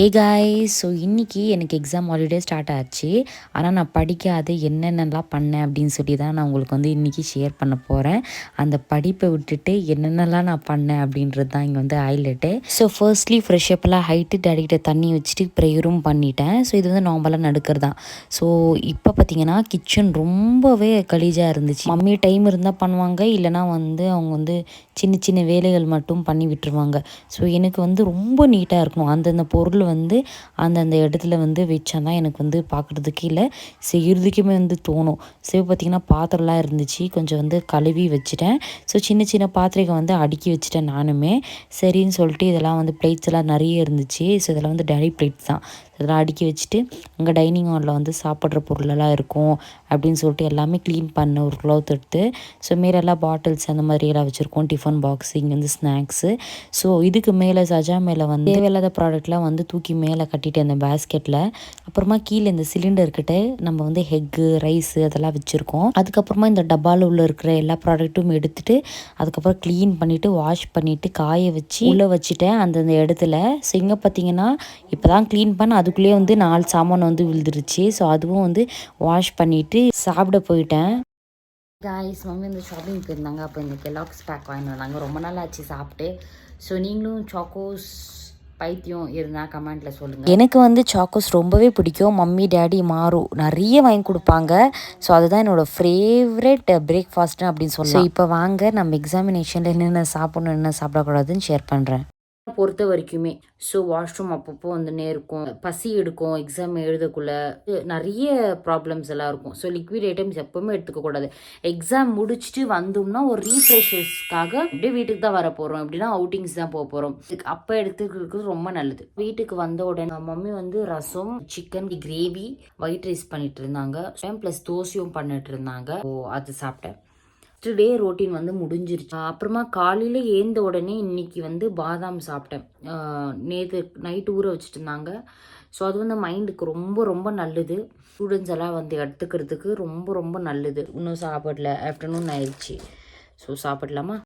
Guys, so இன்றைக்கி எனக்கு exam holiday start ஆச்சு. ஆனால் நான் படிக்காது என்னென்னலாம் பண்ணேன் அப்படின்னு சொல்லி தான் நான் உங்களுக்கு வந்து இன்றைக்கி ஷேர் பண்ண போகிறேன். அந்த படிப்பை விட்டுட்டு என்னென்னலாம் நான் பண்ணேன் அப்படின்றது தான் இங்கே வந்து ஹைலைட்டு. ஸோ ஃபர்ஸ்ட்லி ஃப்ரெஷ்ஷப்பெல்லாம் ஹைட்டு டேடிக்கிட்ட தண்ணி வச்சுட்டு ப்ரேயரும் பண்ணிட்டேன். ஸோ இது வந்து நார்மலாக நடக்கிறது தான். ஸோ இப்போ பார்த்திங்கன்னா கிச்சன் ரொம்பவே கலீஜாக இருந்துச்சு. மம்மி டைம் இருந்தால் பண்ணுவாங்க, இல்லைனா வந்து அவங்க வந்து சின்ன சின்ன வேலைகள் மட்டும் பண்ணி விட்டுருவாங்க. ஸோ எனக்கு வந்து ரொம்ப நீட்டாக இருக்கணும். அந்தந்த பொருள் வந்து அந்தந்த இடத்துல வந்து வச்சா தான் எனக்கு வந்து பார்க்குறதுக்கு இல்லை செய்கிறதுக்குமே வந்து தோணும். ஸோ பார்த்திங்கன்னா பாத்திரம்லாம் இருந்துச்சு, கொஞ்சம் வந்து கழுவி வச்சுட்டேன். ஸோ சின்ன சின்ன பாத்திரங்கள் வந்து அடுக்கி வச்சுட்டேன் நானுமே. சரின்னு சொல்லிட்டு இதெல்லாம் வந்து பிளேட்ஸ் எல்லாம் நிறைய இருந்துச்சு. ஸோ இதெல்லாம் வந்து டேடி பிளேட்ஸ் தான். இதெல்லாம் அடுக்கி வச்சுட்டு அங்கே டைனிங் ஹாலில் வந்து சாப்பிட்ற பொருளெல்லாம் இருக்கும் அப்படின்னு சொல்லிட்டு எல்லாமே க்ளீன் பண்ண ஒரு க்ளவுத் எடுத்து. ஸோ மேலெல்லாம் பாட்டில்ஸ் அந்த மாதிரியெல்லாம் வச்சுருக்கோம், டிஃபன் பாக்ஸ், இங்கே வந்து ஸ்நாக்ஸு. ஸோ இதுக்கு மேலே சஜா மேலே வந்து தேவையில்லாத ப்ராடக்ட்லாம் வந்து தூக்கி மேலே கட்டிட்டு அந்த பேஸ்கெட்டில். அப்புறமா கீழே இந்த சிலிண்டர்கிட்ட நம்ம வந்து ஹெக்கு, ரைஸு அதெல்லாம் வச்சுருக்கோம். அதுக்கப்புறமா இந்த டப்பாவில் உள்ள இருக்கிற எல்லா ப்ராடக்ட்டும் எடுத்துகிட்டு அதுக்கப்புறம் க்ளீன் பண்ணிவிட்டு வாஷ் பண்ணிவிட்டு காய வச்சு உள்ளே வச்சுட்டேன் அந்தந்த இடத்துல. ஸோ இங்கே பார்த்தீங்கன்னா இப்போ தான் க்ளீன் பண்ண அதுக்குள்ளேயே வந்து 4 சாமான் வந்து விழுந்துருச்சு. ஸோ அதுவும் வந்து வாஷ் பண்ணிவிட்டு சாப்பிட போயிட்டேன். காய்ஸ், மம்மி வந்து ஷாப்பிங் போயிருந்தாங்க. அப்போ இந்த கெல்லாக்ஸ் பேக் வாங்கிட்டு வந்தாங்க. ரொம்ப நாள் ஆச்சு சாப்பிட்டு. ஸோ நீங்களும் சாக்கோஸ் பைத்தியம் இருந்தால் கமெண்ட்டில் சொல்லுங்கள். எனக்கு வந்து சாக்கோஸ் ரொம்பவே பிடிக்கும். மம்மி டேடி மாறு நிறைய வாங்கி கொடுப்பாங்க. ஸோ அதுதான் என்னோடய ஃபேவரெட் பிரேக்ஃபாஸ்ட்டு அப்படின்னு சொல்லலாம். ஸோ இப்போ வாங்க நம்ம எக்ஸாமினேஷனில் என்னென்ன சாப்பிடணும் என்ன சாப்பிடக்கூடாதுன்னு ஷேர் பண்ணுறேன். பொறுத்த வரைக்குமே ஸோ வாஷ்ரூம் அப்பப்போ வந்துன்னே இருக்கும், பசி எடுக்கும், எக்ஸாம் எழுதக்குள்ள நிறைய ப்ராப்ளம்ஸ் எல்லாம் இருக்கும். ஸோ லிக்விட் ஐட்டம்ஸ் எப்போவுமே எடுத்துக்கக்கூடாது. எக்ஸாம் முடிச்சுட்டு வந்தோம்னா ஒரு ரீஃப்ரெஷர்ஸ்க்காக அப்படியே வீட்டுக்கு தான் வர போகிறோம், அப்படின்னா அவுட்டிங்ஸ் தான் போக போகிறோம். அப்போ எடுத்துக்கிறது ரொம்ப நல்லது. வீட்டுக்கு வந்த உடனே மம்மி வந்து ரசம், சிக்கன் கிரேவி, ஒயிட் ரைஸ் பண்ணிட்டு இருந்தாங்க, ப்ளஸ் தோசையும் பண்ணிட்டு இருந்தாங்க. ஸோ அது சாப்பிட்டேன். டே ரொட்டீன் வந்து முடிஞ்சிருச்சு. அப்புறமா காலையில் ஏந்த உடனே இன்னைக்கு வந்து பாதாம் சாப்பிட்டேன். நேற்று நைட்டு ஊற வச்சுட்டு இருந்தாங்க. ஸோ அது வந்து மைண்டுக்கு ரொம்ப ரொம்ப நல்லது. ஸ்டூடெண்ட்ஸ் எல்லாம் வந்து எடுத்துக்கிறதுக்கு ரொம்ப ரொம்ப நல்லது. இன்னும் சாப்பிடல, ஆஃப்டர்நூன் ஆயிடுச்சு. ஸோ சாப்பிடலாமா?